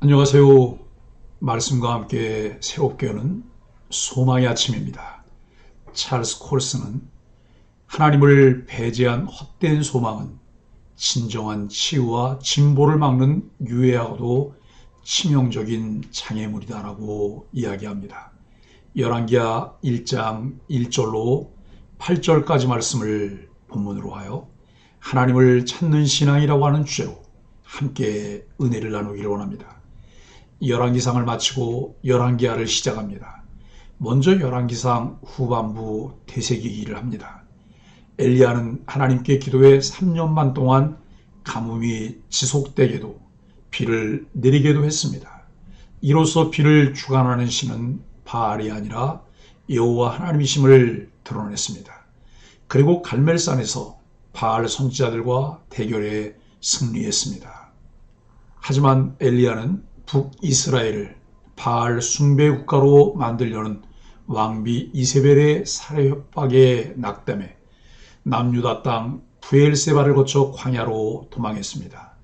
안녕하세요. 말씀과 함께 새롭게 여는 소망의 아침입니다. 찰스 콜스는 하나님을 배제한 헛된 소망은 진정한 치유와 진보를 막는 유해하고도 치명적인 장애물이다라고 이야기합니다. 열왕기하 1장 1절로 8절까지 말씀을 본문으로 하여 하나님을 찾는 신앙이라고 하는 주제로 함께 은혜를 나누기를 원합니다. 열왕기상을 마치고 열왕기하를 시작합니다. 먼저 열왕기상 후반부 되새기기를 합니다. 엘리야는 하나님께 기도해 3년 반 동안 가뭄이 지속되게도 비를 내리게도 했습니다. 이로써 비를 주관하는 신은 바알이 아니라 여호와 하나님이심을 드러냈습니다. 그리고 갈멜산에서 바알 선지자들과 대결에 승리했습니다. 하지만 엘리야는 북이스라엘을 바알 숭배 국가로 만들려는 왕비 이세벨의 살해 협박에 낙담해 남유다 땅 브엘세바를 거쳐 광야로 도망했습니다.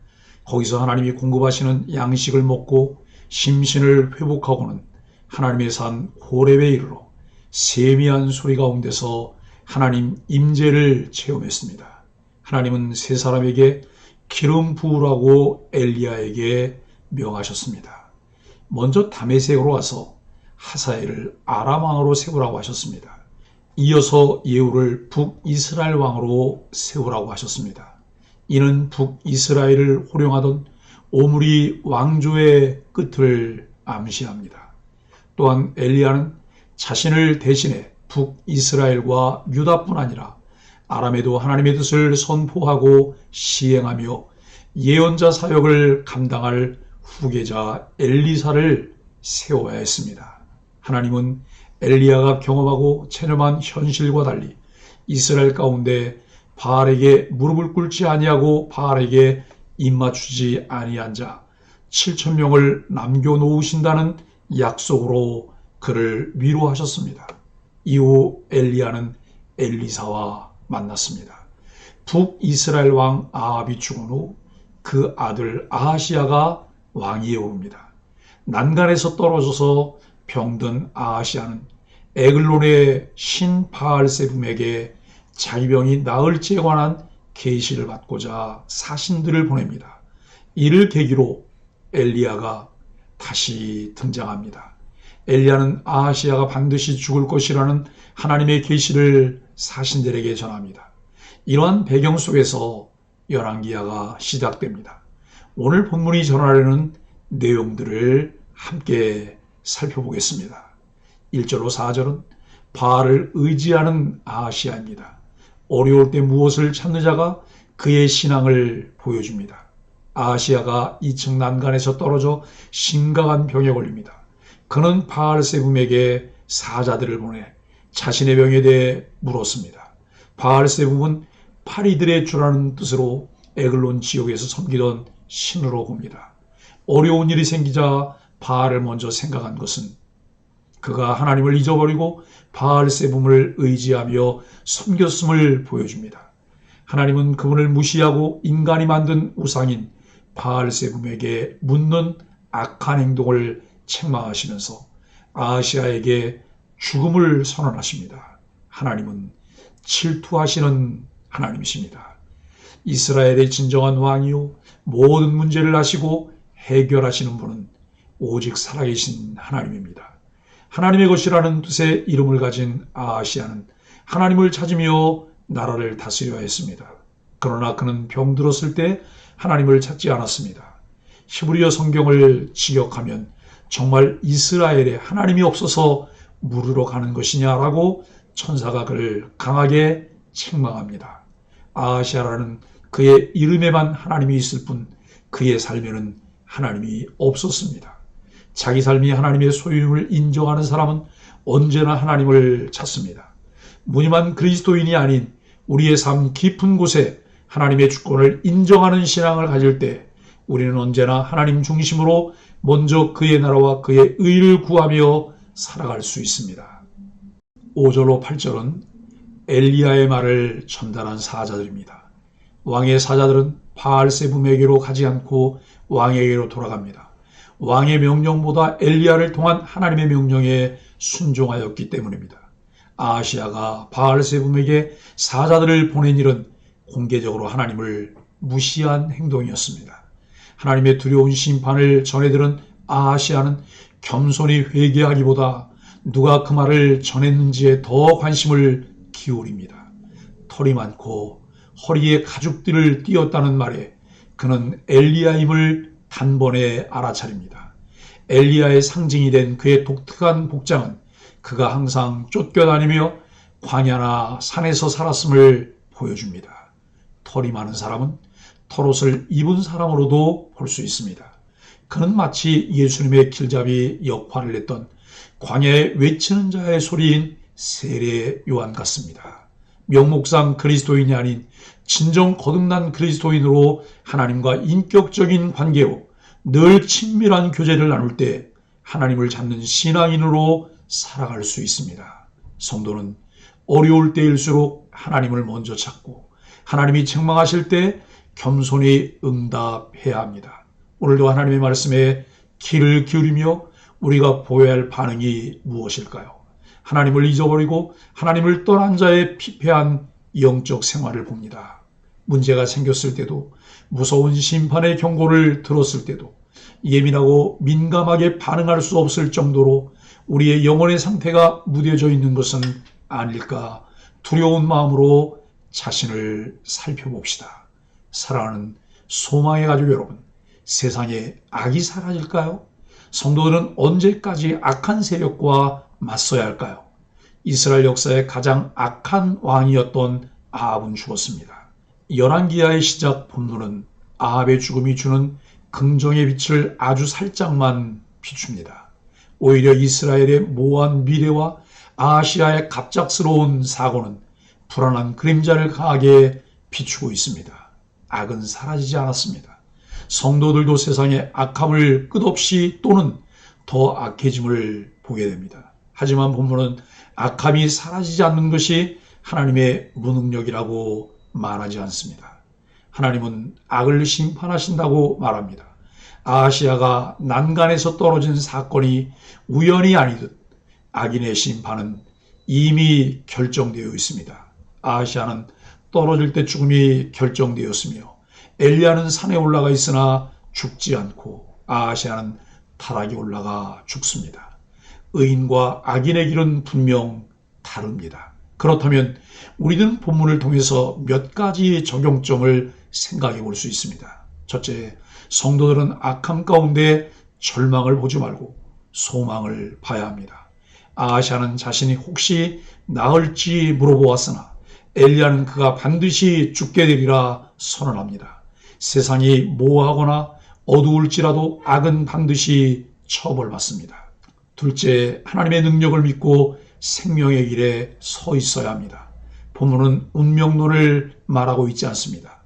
거기서 하나님이 공급하시는 양식을 먹고 심신을 회복하고는 하나님의 산 호렙에 이르러 세미한 소리 가운데서 하나님 임재를 체험했습니다. 하나님은 세 사람에게 기름 부으라고 엘리야에게 명하셨습니다. 먼저 다메섹으로 와서 하사엘을 아람 왕으로 세우라고 하셨습니다. 이어서 예후를 북이스라엘 왕으로 세우라고 하셨습니다. 이는 북이스라엘을 호령하던 오므리 왕조의 끝을 암시합니다. 또한 엘리야는 자신을 대신해 북이스라엘과 유다뿐 아니라 아람에도 하나님의 뜻을 선포하고 시행하며 예언자 사역을 감당할 후계자 엘리사를 세워야 했습니다. 하나님은 엘리야가 경험하고 체념한 현실과 달리 이스라엘 가운데 바알에게 무릎을 꿇지 아니하고 바알에게 입맞추지 아니한 자 7,000명을 남겨놓으신다는 약속으로 그를 위로하셨습니다. 이후 엘리야는 엘리사와 만났습니다. 북이스라엘 왕 아합이 죽은 후 그 아들 아하시야가 왕위에 오릅니다. 난간에서 떨어져서 병든 아하시야는 에글론의 신 바알세붐에게 자기 병이 나을지에 관한 계시를 받고자 사신들을 보냅니다. 이를 계기로 엘리야가 다시 등장합니다. 엘리야는 아하시야가 반드시 죽을 것이라는 하나님의 계시를 사신들에게 전합니다. 이러한 배경 속에서 열왕기하가 시작됩니다. 오늘 본문이 전하려는 내용들을 함께 살펴보겠습니다. 1절로 4절은 바알을 의지하는 아하시야입니다. 어려울 때 무엇을 찾는 자가 그의 신앙을 보여줍니다. 아하시야가 2층 난간에서 떨어져 심각한 병에 걸립니다. 그는 바알세붐에게 사자들을 보내 자신의 병에 대해 물었습니다. 바알세붐은 파리들의 주라는 뜻으로 에글론 지역에서 섬기던 신으로 봅니다. 어려운 일이 생기자 바알을 먼저 생각한 것은 그가 하나님을 잊어버리고 바알세붐을 의지하며 섬겼음을 보여줍니다. 하나님은 그분을 무시하고 인간이 만든 우상인 바알세붐에게 묻는 악한 행동을 책망하시면서 아하시야에게 죽음을 선언하십니다. 하나님은 질투하시는 하나님이십니다. 이스라엘의 진정한 왕이요 모든 문제를 아시고 해결하시는 분은 오직 살아계신 하나님입니다. 하나님의 것이라는 뜻의 이름을 가진 아하시야는 하나님을 찾으며 나라를 다스려야 했습니다. 그러나 그는 병들었을 때 하나님을 찾지 않았습니다. 히브리어 성경을 직역하면 정말 이스라엘에 하나님이 없어서 물으러 가는 것이냐라고 천사가 그를 강하게 책망합니다. 아하시야라는 그의 이름에만 하나님이 있을 뿐 그의 삶에는 하나님이 없었습니다. 자기 삶이 하나님의 소유임을 인정하는 사람은 언제나 하나님을 찾습니다. 무늬만 그리스도인이 아닌 우리의 삶 깊은 곳에 하나님의 주권을 인정하는 신앙을 가질 때 우리는 언제나 하나님 중심으로 먼저 그의 나라와 그의 의를 구하며 살아갈 수 있습니다. 5절로 8절은 엘리야의 말을 전달한 사자들입니다. 왕의 사자들은 바알세붐에게로 가지 않고 왕에게로 돌아갑니다. 왕의 명령보다 엘리야를 통한 하나님의 명령에 순종하였기 때문입니다. 아하시야가 바알세붐에게 사자들을 보낸 일은 공개적으로 하나님을 무시한 행동이었습니다. 하나님의 두려운 심판을 전해들은 아하시야는 겸손히 회개하기보다 누가 그 말을 전했는지에 더 관심을 기울입니다. 털이 많고 허리에 가죽들을 띄었다는 말에 그는 엘리야임을 단번에 알아차립니다. 엘리야의 상징이 된 그의 독특한 복장은 그가 항상 쫓겨다니며 광야나 산에서 살았음을 보여줍니다. 털이 많은 사람은 털옷을 입은 사람으로도 볼 수 있습니다. 그는 마치 예수님의 길잡이 역할을 했던 광야에 외치는 자의 소리인 세례 요한 같습니다. 명목상 그리스도인이 아닌 진정 거듭난 그리스도인으로 하나님과 인격적인 관계로 늘 친밀한 교제를 나눌 때 하나님을 찾는 신앙인으로 살아갈 수 있습니다. 성도는 어려울 때일수록 하나님을 먼저 찾고 하나님이 책망하실 때 겸손히 응답해야 합니다. 오늘도 하나님의 말씀에 귀를 기울이며 우리가 보여야 할 반응이 무엇일까요? 하나님을 잊어버리고 하나님을 떠난 자의 피폐한 영적 생활을 봅니다. 문제가 생겼을 때도, 무서운 심판의 경고를 들었을 때도 예민하고 민감하게 반응할 수 없을 정도로 우리의 영혼의 상태가 무뎌져 있는 것은 아닐까 두려운 마음으로 자신을 살펴봅시다. 사랑하는 소망의 가족 여러분, 세상에 악이 사라질까요? 성도들은 언제까지 악한 세력과 맞서야 할까요? 이스라엘 역사의 가장 악한 왕이었던 아합은 죽었습니다. 열왕기하의 시작 본문은 아합의 죽음이 주는 긍정의 빛을 아주 살짝만 비춥니다. 오히려 이스라엘의 모호한 미래와 아하시아의 갑작스러운 사고는 불안한 그림자를 강하게 비추고 있습니다. 악은 사라지지 않았습니다. 성도들도 세상의 악함을 끝없이 또는 더 악해짐을 보게 됩니다. 하지만 본문은 악함이 사라지지 않는 것이 하나님의 무능력이라고 말하지 않습니다. 하나님은 악을 심판하신다고 말합니다. 아하시아가 난간에서 떨어진 사건이 우연이 아니듯 악인의 심판은 이미 결정되어 있습니다. 아하시아는 떨어질 때 죽음이 결정되었으며 엘리야는 산에 올라가 있으나 죽지 않고 아하시아는 타락에 올라가 죽습니다. 의인과 악인의 길은 분명 다릅니다. 그렇다면 우리는 본문을 통해서 몇 가지 적용점을 생각해 볼 수 있습니다. 첫째, 성도들은 악함 가운데 절망을 보지 말고 소망을 봐야 합니다. 아하시아는 자신이 혹시 나을지 물어보았으나 엘리야는 그가 반드시 죽게 되리라 선언합니다. 세상이 모호하거나 어두울지라도 악은 반드시 처벌받습니다. 둘째, 하나님의 능력을 믿고 생명의 길에 서 있어야 합니다. 본문은 운명론을 말하고 있지 않습니다.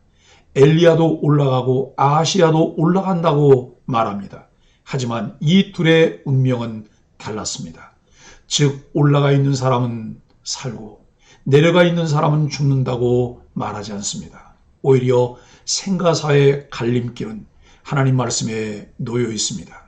엘리야도 올라가고 아하시아도 올라간다고 말합니다. 하지만 이 둘의 운명은 달랐습니다. 즉 올라가 있는 사람은 살고 내려가 있는 사람은 죽는다고 말하지 않습니다. 오히려 생가사의 갈림길은 하나님 말씀에 놓여 있습니다.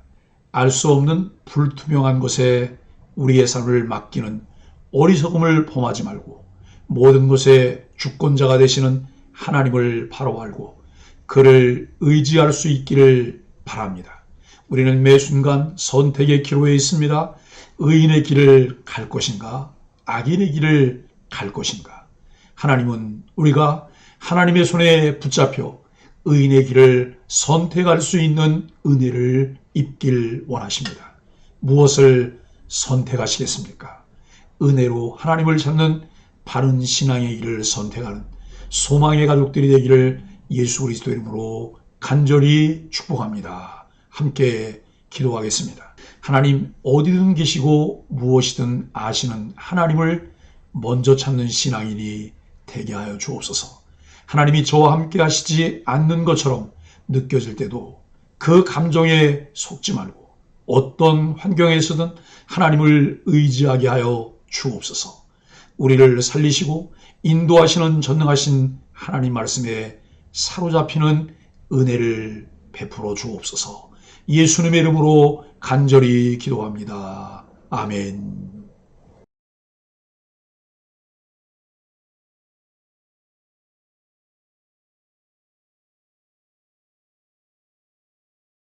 알 수 없는 불투명한 것에 우리의 삶을 맡기는 어리석음을 범하지 말고 모든 것의 주권자가 되시는 하나님을 바로 알고 그를 의지할 수 있기를 바랍니다. 우리는 매 순간 선택의 기로에 있습니다. 의인의 길을 갈 것인가? 악인의 길을 갈 것인가? 하나님은 우리가 하나님의 손에 붙잡혀 의인의 길을 선택할 수 있는 은혜를 입길 원하십니다. 무엇을 선택하시겠습니까? 은혜로 하나님을 찾는 바른 신앙의 길을 선택하는 소망의 가족들이 되기를 예수 그리스도 이름으로 간절히 축복합니다. 함께 기도하겠습니다. 하나님, 어디든 계시고 무엇이든 아시는 하나님을 먼저 찾는 신앙인이 되게 하여 주옵소서. 하나님이 저와 함께 하시지 않는 것처럼 느껴질 때도 그 감정에 속지 말고 어떤 환경에서든 하나님을 의지하게 하여 주옵소서. 우리를 살리시고 인도하시는 전능하신 하나님 말씀에 사로잡히는 은혜를 베풀어 주옵소서. 예수님의 이름으로 간절히 기도합니다. 아멘.